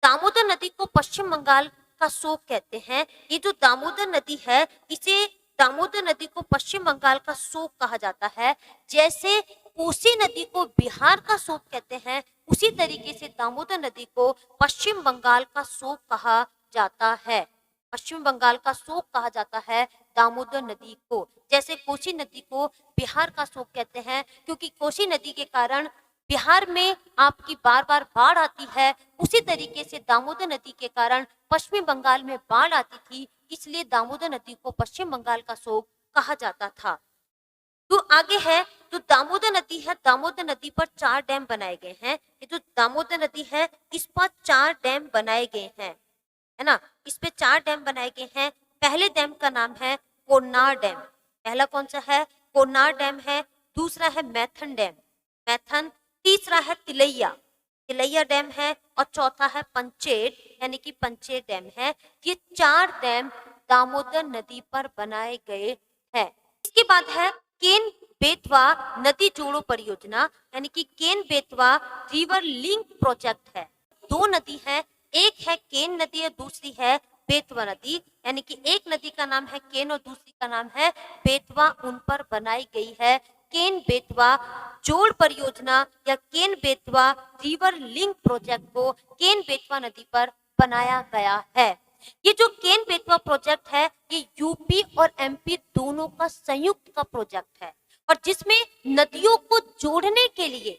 दामोदर नदी को पश्चिम बंगाल का शोक कहते हैं। ये जो दामोदर नदी है इसे दामोदर नदी को पश्चिम बंगाल का शोक कहा जाता है। जैसे कोसी नदी को बिहार का शोक कहते हैं उसी तरीके से दामोदर नदी को पश्चिम बंगाल का शोक कहा जाता है, पश्चिम बंगाल का शोक कहा जाता है दामोदर नदी को। जैसे कोसी नदी को बिहार का शोक कहते हैं क्योंकि कोसी नदी के कारण बिहार में आपकी बार बार बाढ़ आती है, उसी तरीके से दामोदर नदी के कारण पश्चिमी बंगाल में बाढ़ आती थी, इसलिए दामोदर नदी को पश्चिम बंगाल का शोक कहा जाता था। तो आगे है जो दामोदर नदी है, दामोदर नदी पर 4 डैम बनाए गए हैं। ये जो दामोदर नदी है इस पर 4 डैम बनाए गए हैं, है ना, इस पे 4 डैम बनाए गए हैं। पहले डैम का नाम है कोरनार डैम, पहला कौन सा है, कोरनार डैम है। दूसरा है मैथन डैम, मैथन। तीसरा है तिलैया, तिलैया डैम है। और चौथा है पंचेत यानी कि पंचेत डैम है। ये 4 डैम दामोदर नदी पर बनाए गए हैं। इसके बाद है केन बेतवा नदी जोड़ो परियोजना यानी कि Ken Betwa river link project है। 2 नदी है, एक है केन नदी और दूसरी है बेतवा नदी, यानी कि एक नदी का नाम है केन और दूसरी का नाम है बेतवा, उन पर बनाई गई है केन बेतवा जोड़ परियोजना या Ken Betwa river link project को केन बेतवा नदी पर बनाया गया है। ये जो केन बेतवा प्रोजेक्ट है ये यूपी और एमपी दोनों का संयुक्त का प्रोजेक्ट है और जिसमें नदियों को जोड़ने के लिए,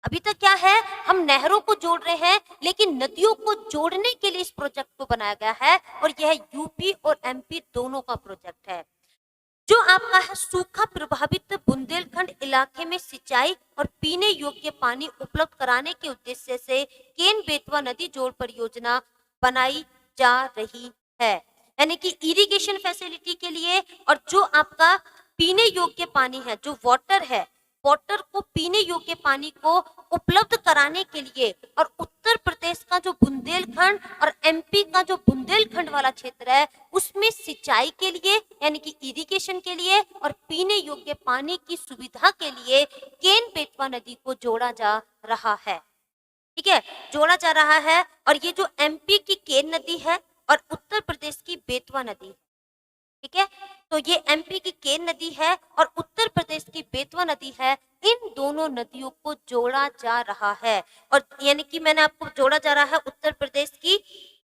अभी तक क्या है हम नहरों को जोड़ रहे हैं लेकिन नदियों को जोड़ने के लिए इस प्रोजेक्ट को बनाया गया है और यह यूपी और एमपी दोनों का प्रोजेक्ट है। जो आपका है सूखा प्रभावित बुंदेलखंड इलाके में सिंचाई और पीने योग्य पानी उपलब्ध कराने के उद्देश्य से केन बेतवा नदी जोड़ परियोजना बनाई जा रही है। यानी कि इरिगेशन फैसिलिटी के लिए और जो आपका पीने योग्य पानी है, जो वाटर है, वाटर को पीने योग्य पानी को उपलब्ध कराने के लिए और उत्तर प्रदेश का जो बुंदेलखंड और एमपी का जो बुंदेलखंड वाला क्षेत्र है उसमें सिंचाई के लिए यानी कि इरिगेशन के लिए और पीने योग्य पानी की सुविधा के लिए केन बेतवा नदी को जोड़ा जा रहा है। ठीक है, जोड़ा जा रहा है। और ये जो एमपी की केन नदी है और उत्तर प्रदेश की बेतवा नदी, ठीक है, तो ये एमपी की केन नदी है और उत्तर प्रदेश की बेतवा नदी है, इन दोनों नदियों को जोड़ा जा रहा है। और यानी कि मैंने आपको जोड़ा जा रहा है, उत्तर प्रदेश की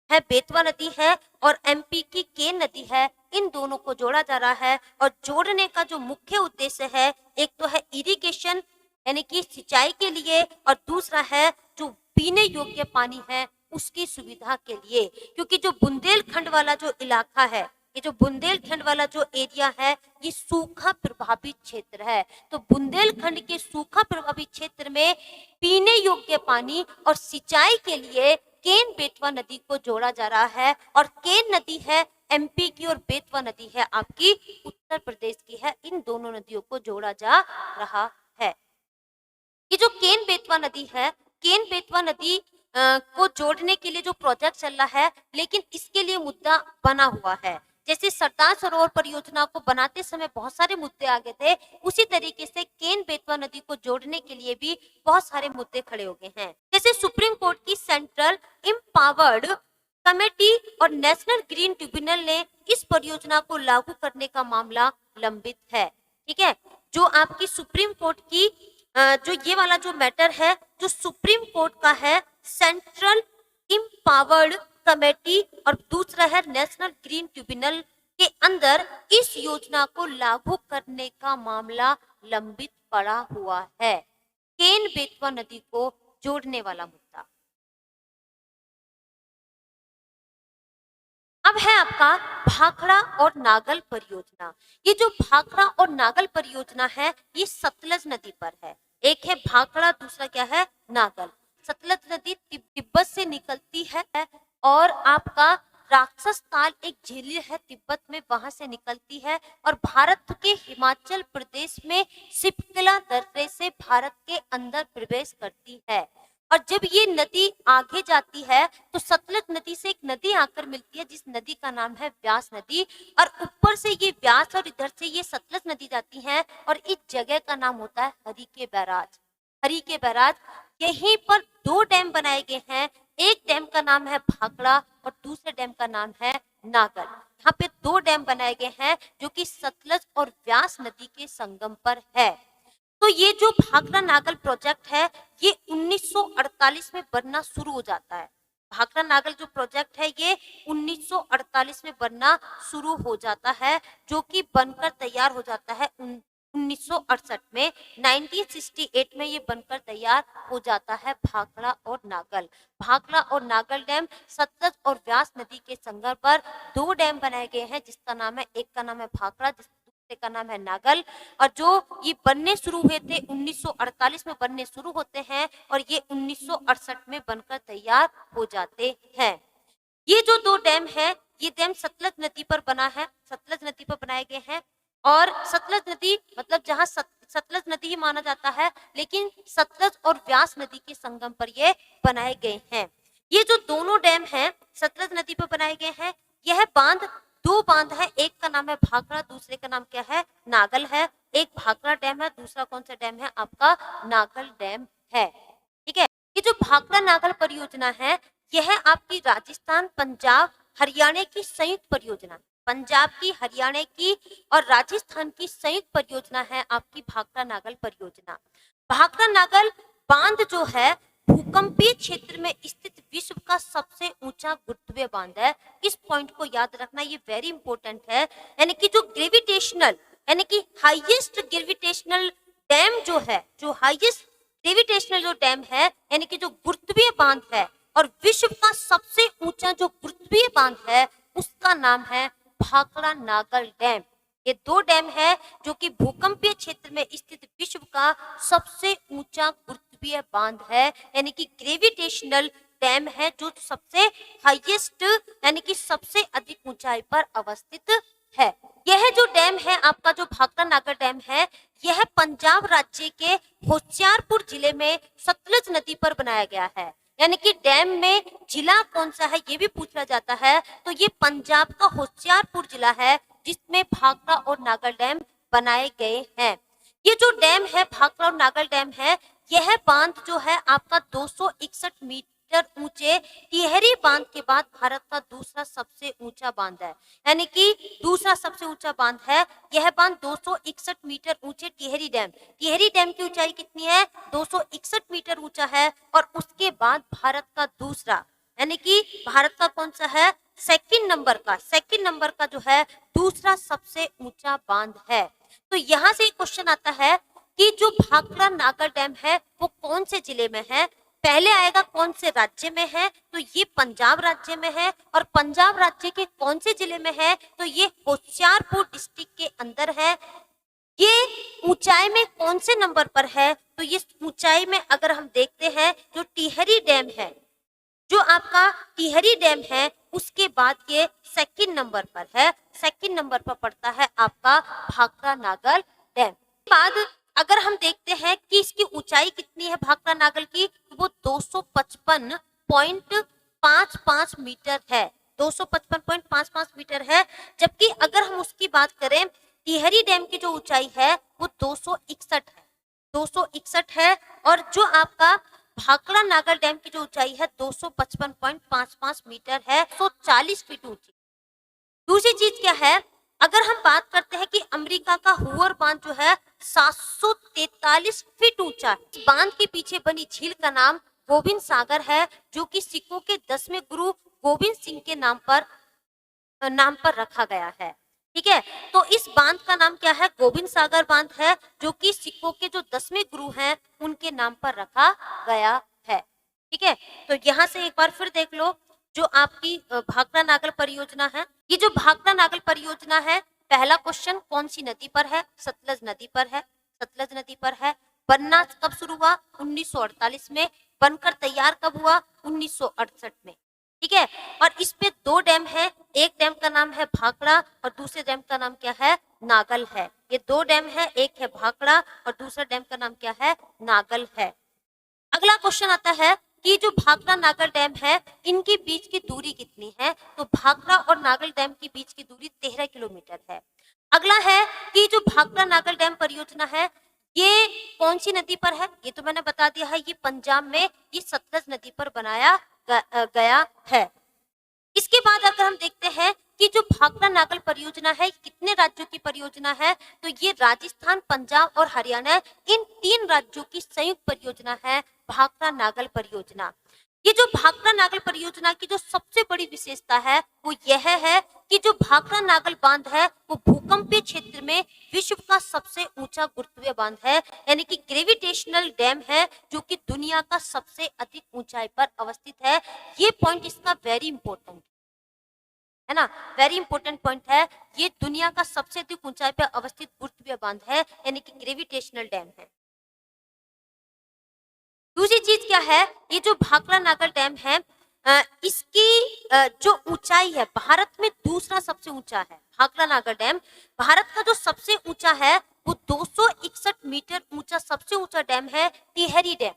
है बेतवा नदी है और एमपी की केन नदी है, इन दोनों को जोड़ा जा रहा है। और जोड़ने का जो मुख्य उद्देश्य है, एक तो है इरिगेशन यानी कि सिंचाई के लिए और दूसरा है जो पीने योग्य पानी है उसकी सुविधा के लिए। क्योंकि जो बुंदेलखंड वाला जो इलाका है, ये जो बुंदेलखंड वाला जो एरिया है ये सूखा प्रभावित क्षेत्र है। तो बुंदेलखंड के सूखा प्रभावित क्षेत्र में पीने योग्य पानी और सिंचाई के लिए केन बेतवा नदी को जोड़ा जा रहा है। और केन नदी है एमपी की और बेतवा नदी है आपकी उत्तर प्रदेश की है, इन दोनों नदियों को जोड़ा जा रहा है। ये जो केन बेतवा नदी है, केन बेतवा नदी को जोड़ने के लिए जो प्रोजेक्ट चल रहा है, लेकिन इसके लिए मुद्दा बना हुआ है। जैसे सरदार सरोवर परियोजना को बनाते समय बहुत सारे मुद्दे आ गए थे, उसी तरीके से केन बेतवा नदी को जोड़ने के लिए भी बहुत सारे मुद्दे खड़े हो गए हैं। जैसे सुप्रीम कोर्ट की सेंट्रल एम्पावर्ड कमेटी और नेशनल ग्रीन ट्रिब्यूनल ने इस परियोजना को लागू करने का मामला लंबित है। ठीक है, जो आपकी सुप्रीम कोर्ट की जो ये वाला जो मैटर है जो सुप्रीम कोर्ट का है, सेंट्रल एम्पावर्ड कमेटी और दूसरा है नेशनल ग्रीन ट्रिब्यूनल के अंदर इस योजना को लागू करने का मामला लंबित पड़ा हुआ है। केन बेतवा नदी को जोड़ने वाला मुद्दा। अब है आपका भाखड़ा और नागल परियोजना। ये जो भाखड़ा और नागल परियोजना है ये सतलज नदी पर है। एक है भाखड़ा, दूसरा क्या है नागल। सतलज नदी तिब्बत से निकलती है और आपका राक्षस ताल एक झील है तिब्बत में, वहां से निकलती है और भारत के हिमाचल प्रदेश में शिपकला दर्रे से भारत के अंदर प्रवेश करती है। और जब ये नदी आगे जाती है तो सतलज नदी से एक नदी आकर मिलती है जिस नदी का नाम है व्यास नदी। और ऊपर से ये व्यास और इधर से ये सतलज नदी जाती है और इस जगह का नाम होता है हरि के बैराज। हरि के बैराज, यहीं पर दो डैम बनाए गए हैं। एक डैम का नाम है भाखड़ा और दूसरे डैम का नाम है नागल। यहाँ पे दो डैम बनाए गए हैं जो कि सतलज और व्यास नदी के संगम पर है। तो ये जो भाखड़ा नागल प्रोजेक्ट है ये 1948 में बनना शुरू हो जाता है। भाखड़ा नागल जो प्रोजेक्ट है ये 1948 में बनना शुरू हो जाता है, जो कि बनकर तैयार हो जाता है 1968 में। 1968 में ये बनकर तैयार हो जाता है भाखड़ा और नागल। भाखड़ा और नागल डैम सतलज और व्यास नदी के संगम पर दो डैम बनाए गए हैं जिसका नाम है, एक का नाम है भाखड़ा, दूसरे का नाम है नागल। और जो ये बनने शुरू हुए थे 1948 में बनने शुरू होते हैं और ये 1968 में बनकर तैयार हो जाते हैं। ये जो दो डैम है ये डैम सतलज नदी पर बना है, सतलज नदी पर बनाए गए हैं। और सतलज नदी मतलब जहाँ सतलज नदी ही माना जाता है, लेकिन सतलज और व्यास नदी के संगम पर ये बनाए गए हैं। ये जो दोनों डैम हैं सतलज नदी पर बनाए गए हैं। यह बांध, दो बांध है, एक का नाम है भाखड़ा, दूसरे का नाम क्या है नागल है। एक भाखड़ा डैम है, दूसरा कौन सा डैम है आपका नागल डैम है। ठीक है, ये जो भाखड़ा नागल परियोजना है यह आपकी राजस्थान, पंजाब, हरियाणा की संयुक्त परियोजना, पंजाब की, हरियाणा की और राजस्थान की संयुक्त परियोजना है आपकी भाखड़ा नागल परियोजना। भाखड़ा नागल बांध जो है भूकंपीय क्षेत्र में स्थित विश्व का सबसे ऊंचा गुरुत्वीय बांध है। इस पॉइंट को याद रखना, ये वेरी इंपॉर्टेंट है। यानी कि जो ग्रेविटेशनल यानी कि हाईएस्ट ग्रेविटेशनल डैम जो है, जो हाईएस्ट ग्रेविटेशनल जो डैम है यानी कि जो गुरुत्वीय बांध है और विश्व का सबसे ऊंचा जो गुरुत्वीय बांध है उसका नाम है भाखड़ा नागल डैम। ये दो डैम है जो कि भूकंपीय क्षेत्र में स्थित विश्व का सबसे ऊंचा गुरुत्वीय बांध है, यानी कि ग्रेविटेशनल डैम है जो सबसे हाईएस्ट यानी कि सबसे अधिक ऊंचाई पर अवस्थित है। यह जो डैम है आपका जो भाखड़ा नागर डैम है, यह पंजाब राज्य के होशियारपुर जिले में सतलज नदी पर बनाया गया है। यानी कि डैम में जिला कौन सा है ये भी पूछा जाता है, तो ये पंजाब का होशियारपुर जिला है जिसमें भाखड़ा और नागर डैम बनाए गए हैं। ये जो डैम है भाखड़ा और नागर डैम है, यह बांध जो है आपका 261 मीटर ऊंचे टिहरी बांध के बाद भारत का दूसरा सबसे ऊंचा बांध है। यानी कि दूसरा सबसे ऊंचा बांध है यह बांध 261 मीटर ऊंचे टिहरी डैम। टिहरी डैम की ऊंचाई कितनी है? 261 मीटर ऊंचा है। और उसके बाद भारत का दूसरा यानी कि भारत का कौन सा है? सेकंड नंबर का जो है दूसरा सबसे ऊंचा बांध है। तो यहाँ से क्वेश्चन आता है कि जो भाखड़ा नागर डैम है वो कौन से जिले में है? पहले आएगा कौन से राज्य में है, तो ये पंजाब राज्य में है। और पंजाब राज्य के कौन से जिले में है, तो ये होशियारपुर डिस्ट्रिक्ट के अंदर है। ये ऊंचाई में कौन से नंबर पर है, तो ये ऊंचाई में अगर हम देखते हैं जो टिहरी डैम है, जो आपका टिहरी डैम है उसके बाद ये सेकंड नंबर पर है। सेकंड नंबर पर पड़ता है आपका भाखड़ा नागर डैम। बाद अगर हम देखते हैं कि इसकी ऊंचाई कितनी है भाखड़ा नागर की, तो वो 255.55 मीटर है। 255.55 मीटर है। जबकि अगर हम उसकी बात करें टिहरी डैम की जो ऊंचाई है वो 261 है। और जो आपका भाखड़ा नागर डैम की जो ऊंचाई है 255.55 मीटर है, 140 फीट ऊंची। दूसरी चीज क्या है, अगर हम बात करते हैं कि अमेरिका का हुवर बांध जो है 743 फीट ऊंचा है। इस बांध के पीछे बनी झील का नाम गोविंद सागर है, जो कि सिखों के 10वें गुरु गोविंद सिंह के नाम पर रखा गया है। ठीक है, तो इस बांध का नाम क्या है? गोविंद सागर बांध है, जो कि सिखों के जो 10वें गुरु हैं उनके नाम पर रखा गया है। ठीक है, तो यहाँ से एक बार फिर देख लो जो आपकी भाखड़ा नागर परियोजना है। ये जो भाखड़ा नागर परियोजना है, पहला क्वेश्चन कौन सी नदी पर है? सतलज नदी पर है। सतलज नदी पर है। बनना कब शुरू हुआ? 1948 में। बनकर तैयार कब हुआ? 1968 में। ठीक है, और इस पे दो डैम है, एक डैम का नाम है भाखड़ा और दूसरे डैम का नाम क्या है? नागल है। ये दो डैम है, एक है भाखड़ा और दूसरा डैम का नाम क्या है? नागल है। अगला क्वेश्चन आता है कि जो भाखड़ा नागर डैम है इनके बीच की दूरी कितनी है? तो भाखड़ा और नागल डैम के बीच की दूरी 13 किलोमीटर है। अगला है कि जो भाखड़ा नागर डैम परियोजना है ये कौन सी नदी पर है? ये तो मैंने बता दिया है, ये पंजाब में ये सतलज नदी पर बनाया गया है। इसके बाद अगर हम देखते हैं कि जो भाखड़ा नागर परियोजना है कितने राज्यों की परियोजना है, तो ये राजस्थान, पंजाब और हरियाणा इन 3 राज्यों की संयुक्त परियोजना है भाखड़ा नागर परियोजना। ये जो भाखड़ा नागर परियोजना की जो सबसे बड़ी विशेषता है वो यह है कि जो भाखड़ा नागर बांध है वो भूकंपीय क्षेत्र में विश्व का सबसे ऊंचा गुरुत्वीय बांध है, यानी कि ग्रेविटेशनल डैम है, जो कि दुनिया का सबसे अधिक ऊंचाई पर अवस्थित है। ये पॉइंट इसका वेरी इंपॉर्टेंट है ना, वेरी इंपॉर्टेंट पॉइंट है। ये दुनिया का सबसे अधिक ऊंचाई पर अवस्थित गुरुत्वीय बांध है, यानी कि ग्रेविटेशनल डैम है। दूसरी चीज क्या है, ये जो भाखड़ा नागर डैम है इसकी जो ऊंचाई है भारत में दूसरा सबसे ऊंचा है। भाखड़ा नागर डैम भारत का जो सबसे ऊंचा है वो 261 मीटर ऊंचा सबसे ऊंचा डैम है टिहरी डैम।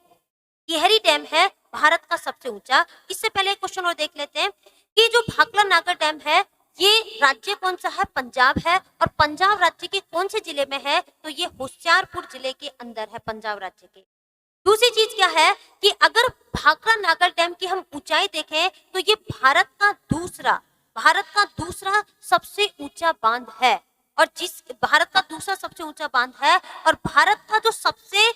टिहरी डैम है भारत का सबसे ऊंचा। इससे पहले एक क्वेश्चन और देख लेते हैं कि जो भाखड़ा नागर डैम है ये राज्य कौन सा है? पंजाब है। और पंजाब राज्य के कौन से जिले में है? तो ये होशियारपुर जिले के अंदर है, पंजाब राज्य के। दूसरी चीज क्या है कि अगर भाखड़ा नागर डैम की हम ऊंचाई देखें तो ये भारत का दूसरा सबसे ऊंचा बांध है। और जिस भारत का दूसरा सबसे ऊंचा बांध है और भारत का जो सबसे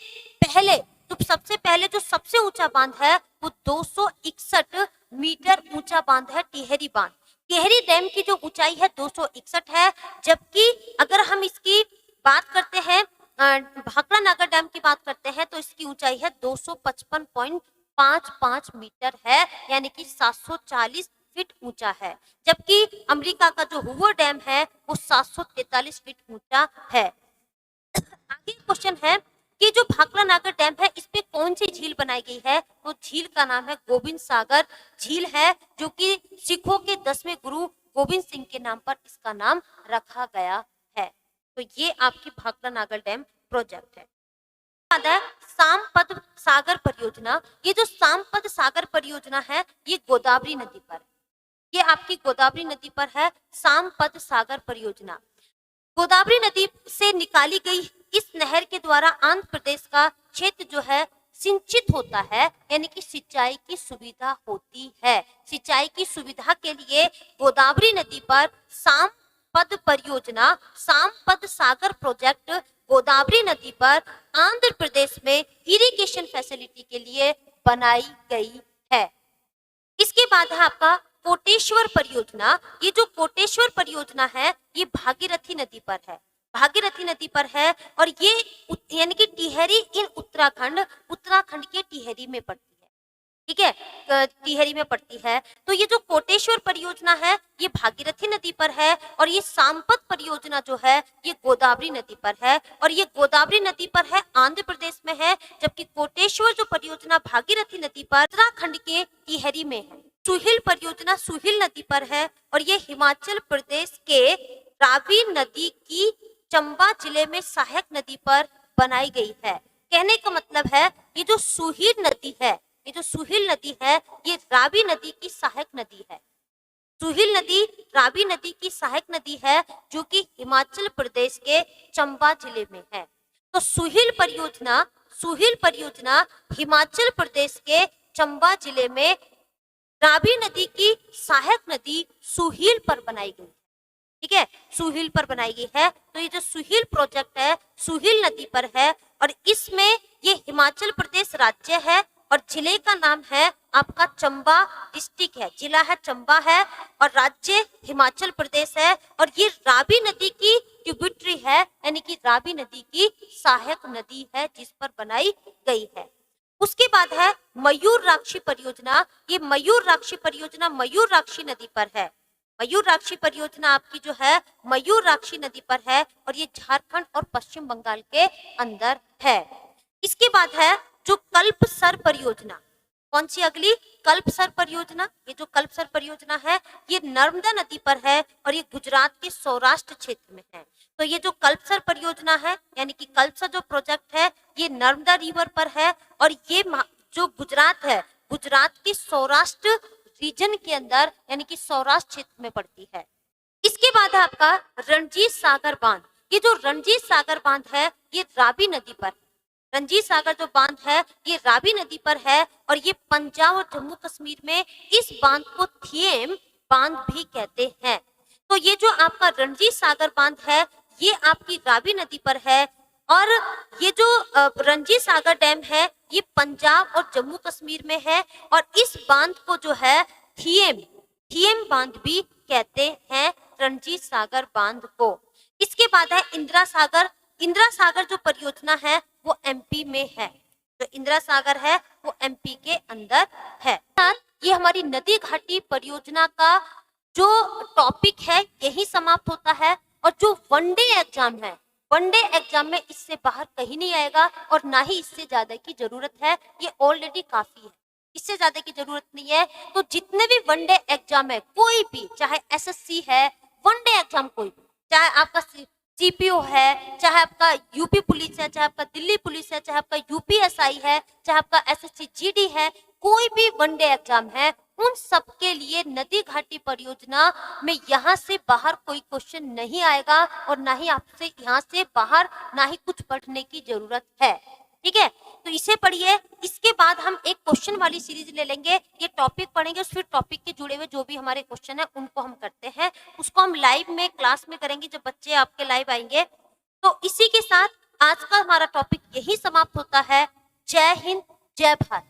पहले जो सबसे ऊंचा बांध है वो 261 मीटर ऊंचा बांध है टिहरी बांध। टिहरी डैम की जो ऊंचाई है 261 है। जबकि अगर हम इसकी बात करते हैं भाखड़ा नागर डैम की बात करते हैं तो इसकी ऊंचाई है 255.55 मीटर है, यानी कि 740 फीट ऊंचा है। जबकि अमेरिका का जो हुवर डैम है वो 743 फीट ऊंचा है। आगे क्वेश्चन है कि जो भाखड़ा नागर डैम है इस पे कौन सी झील बनाई गई है? तो झील का नाम है गोविंद सागर झील है, जो कि सिखों के 10वें गुरु गोविंद सिंह के नाम पर इसका नाम रखा गया है। तो ये आपकी भाखड़ा नागल डैम प्रोजेक्ट है। बाद है सामपद सागर परियोजना। ये जो सामपद सागर परियोजना है ये गोदावरी नदी पर, ये आपकी गोदावरी नदी पर है सामपद सागर परियोजना। गोदावरी नदी से निकाली गई इस नहर के द्वारा आंध्र प्रदेश का क्षेत्र जो है सिंचित होता है, यानी कि सिंचाई की सुविधा होती है। सिंचाई की सुविधा के लिए गोदावरी नदी पर सामपद परियोजना, सामपद सागर प्रोजेक्ट गोदावरी नदी पर आंध्र प्रदेश में इरिगेशन फैसिलिटी के लिए बनाई गई है। इसके बाद है आपका कोटेश्वर परियोजना। ये जो कोटेश्वर परियोजना है ये भागीरथी नदी पर है, भागीरथी नदी पर है और ये यानी कि टिहरी इन उत्तराखंड के टिहरी में पड़ती है, ठीक है, टिहरी में पड़ती है। तो ये जो कोटेश्वर परियोजना है ये भागीरथी नदी पर है और ये सामपद परियोजना जो है ये गोदावरी नदी पर है और ये गोदावरी नदी पर है, आंध्र प्रदेश में है, जबकि कोटेश्वर जो परियोजना भागीरथी नदी पर उत्तराखंड के टिहरी में है। सुहिल परियोजना सुहिल नदी पर है और ये हिमाचल प्रदेश के रावी नदी की चंबा जिले में सहायक नदी पर बनाई गई है। कहने का मतलब है ये जो सुहिल नदी है, ये जो सुहिल नदी है ये रावी नदी की सहायक नदी है। सुहिल नदी रावी नदी की सहायक नदी है जो कि हिमाचल प्रदेश के चंबा जिले में है। तो सुहिल परियोजना हिमाचल प्रदेश के चंबा जिले में रावी नदी की सहायक नदी सुहिल पर बनाई गई, ठीक है, सुहिल पर बनाई गई है। तो ये जो सुहिल प्रोजेक्ट है सुहिल नदी पर है और इसमें ये हिमाचल प्रदेश राज्य है और जिले का नाम है आपका चंबा डिस्ट्रिक्ट है, जिला है चंबा है और राज्य हिमाचल प्रदेश है और ये रावी नदी की ट्रिब्यूटरी है, यानी कि रावी नदी की सहायक नदी है जिस पर बनाई गई है। उसके बाद है मयूराक्षी परियोजना। ये मयूराक्षी परियोजना मयूराक्षी नदी पर है। मयूराक्षी परियोजना आपकी जो है मयूराक्षी नदी पर है और ये झारखंड और पश्चिम बंगाल के अंदर है। इसके बाद है जो कल्पसर परियोजना। कौन सी अगली? कल्पसर परियोजना। ये जो कल्पसर परियोजना है ये नर्मदा नदी पर है और ये गुजरात के सौराष्ट्र क्षेत्र में है। तो ये जो कल्पसर परियोजना है यानी कि कल्पसर जो प्रोजेक्ट है ये नर्मदा रिवर पर है और ये जो गुजरात है, गुजरात के सौराष्ट्र रीजन के अंदर यानी कि सौराष्ट्र क्षेत्र में पड़ती है। इसके बाद है आपका रणजीत सागर बांध। ये जो रणजीत सागर बांध है ये रावी नदी पर, रणजीत सागर जो बांध है ये रावी नदी पर है और ये पंजाब और जम्मू कश्मीर में इस बांध को थिएम बांध भी कहते हैं। तो ये जो आपका रणजीत सागर बांध है ये आपकी रावी नदी पर है और ये जो रणजीत सागर डैम है ये पंजाब और जम्मू कश्मीर में है और इस बांध को जो है थिएम बांध भी कहते हैं, रणजीत सागर बांध को। इसके बाद है इंदिरा सागर जो परियोजना है वो एमपी में है, जो इंदिरा सागर है वो एमपी के अंदर है। ये हमारी नदी घाटी परियोजना का जो टॉपिक है यही समाप्त होता है और जो वनडे एग्जाम है, वनडे एग्जाम में इससे बाहर कहीं नहीं आएगा और ना ही इससे ज्यादा की जरूरत है, ये ऑलरेडी काफी है, इससे ज्यादा की जरूरत नहीं है। तो जितने भी वनडे एग्जाम है कोई भी, चाहे एसएससी है, वनडे एग्जाम कोई भी, चाहे आपका सीपीओ है, चाहे आपका यूपी पुलिस है, चाहे आपका दिल्ली पुलिस है, चाहे आपका यूपीएसआई है, चाहे आपका एसएससी जीडी है, कोई भी वनडे एग्जाम है उन सब के लिए नदी घाटी परियोजना में यहाँ से बाहर कोई क्वेश्चन नहीं आएगा और ना ही आपसे यहाँ से बाहर ना ही कुछ पढ़ने की जरूरत है, ठीक है। तो इसे पढ़िए। इसके बाद हम एक क्वेश्चन वाली सीरीज ले लेंगे, ये टॉपिक पढ़ेंगे, फिर टॉपिक के जुड़े हुए जो भी हमारे क्वेश्चन है उनको हम करते हैं, उसको हम लाइव में क्लास में करेंगे जब बच्चे आपके लाइव आएंगे। तो इसी के साथ आज का हमारा टॉपिक यही समाप्त होता है। जय हिंद, जय भारत।